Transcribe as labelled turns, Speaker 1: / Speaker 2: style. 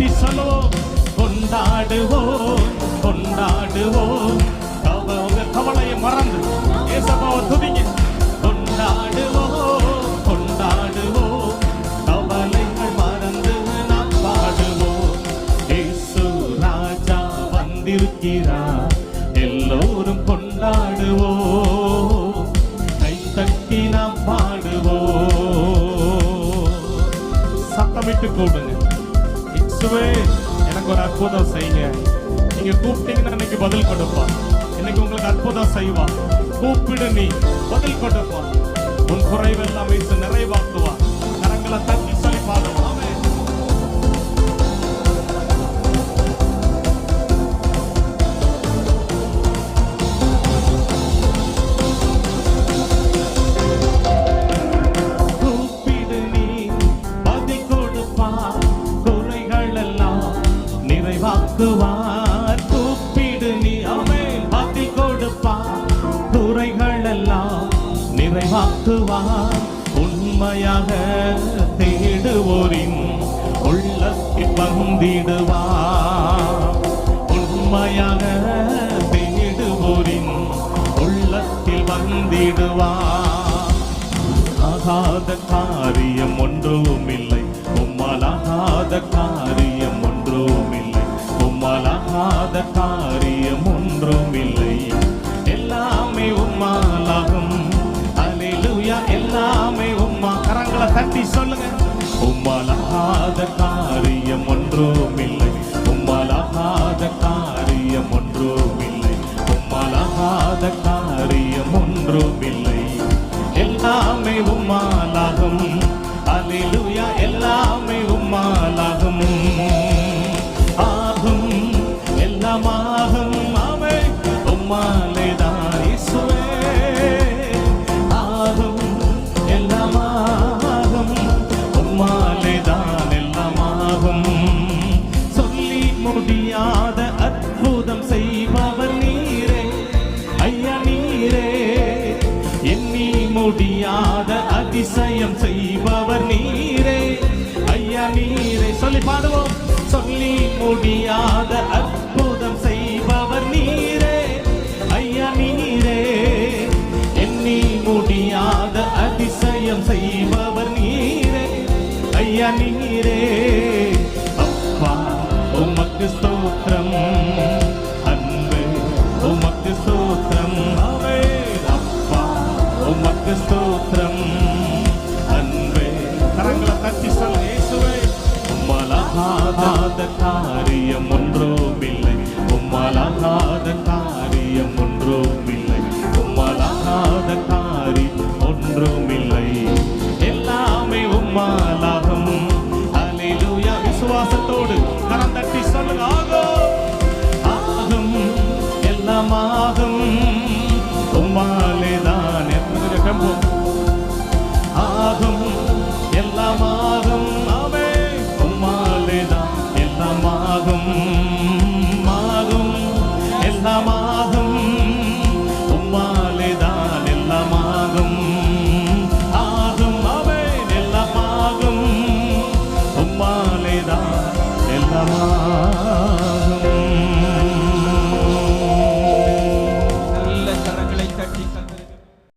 Speaker 1: தட்டி சொல்லுவோம், கொண்டாடுவோம் கொண்டாடுவோம். உங்க கவலையை மறந்து ஏசப்பாவை துதிங்க. கொண்டாடுவோம் கொண்டாடுவோம், கவலைகள் மறந்து நாம் பாடுவோம். இயேசு ராஜா வந்திருக்கிறார், எல்லோரும் கொண்டாடுவோம், கை தட்டி நாம் பாடுவோம். சத்தமிட்டு கூடுங்க, இயேசுவே எனக்கு ஒரு அற்புதம் செய்யுங்க. நீங்க கூப்பிட்டீங்கன்னா இன்னைக்கு பதில் கொடுப்பா. இன்னைக்கு உங்களுக்கு அற்புதம் செய்வா. கூப்பிடு, நீ பதில் கொடுப்பா. உன் குறைவெல்லாம் வைத்து நிறைவாக்குவா. கரங்களை தட்டி சொல்லி பாடுவா. கூப்பிடு, நீ பதில் கொடுப்பா. குறைகள் எல்லாம் நிறைவாக்குவார். கூப்பிடு, நீ ஆமென் பதில் கொடுப்பார். குறைகள் எல்லாம் நிறைவாக்குவார். உண்மையாக தேடுவோரின் உள்ளத்தில் வந்திடுவார். உண்மையாக தேடுவோரின் உள்ளத்தில் வந்திடுவார். ஆகாத காரியம் ஒன்றுமில்லை, உம்மால் ஆகாத காரியம் ஒன்றுமில்லை, உம்மால் ஆகாத காரியம் ஒன்றுமில்லை. எல்லாமே உம்மாலாகும். அல்லேலூயா, எல்லாமே உம்மா. கரங்களை தட்டி சொல்லுங்க, உம்மால் ஆகாத காரியம் ஒன்றுமில்லை, உம்மால் ஆகாத காரியம் ஒன்றுமில்லை, உம்மால் ஆகாத காரியம் ஒன்றுமில்லை. எல்லாமே உம்மாலாகும். அல்லேலூயா, எல்லாமே உம்மாலாகும். ஆகும், எல்லாமாகும். ஆமென், உம்மாலேதான் இயேசுவே. ஆகும், எல்லாமாகும். உம்மாலேதான் எல்லாமாகும். சொல்லி முடியாத அற்புதம் செய்பவர் நீரே ஐயா, நீரே. எண்ணி முடியாத அதிசயம் செய்பவர் நீரே ஐயா, நீரே. சொல்லி பாடுவோம், சொல்லி முடியாத அற்புதம் செய்பவர் நீரே ஐயா, நீரே. எண்ணி முடியாத அதிசயம் செய்பவர் நீரே ஐயா, நீரே. அப்பா உமக்கு ஸ்தோத்திரம், அன்பு உமக்கு ஸ்தோத்திரம். அப்பா உமக்கு ஸ்தோத்திரம், அன்பே. கரங்களை தட்டி சொல்ல, இயேசுவே உம்மால் ஆகாத காரியம் ஒன்று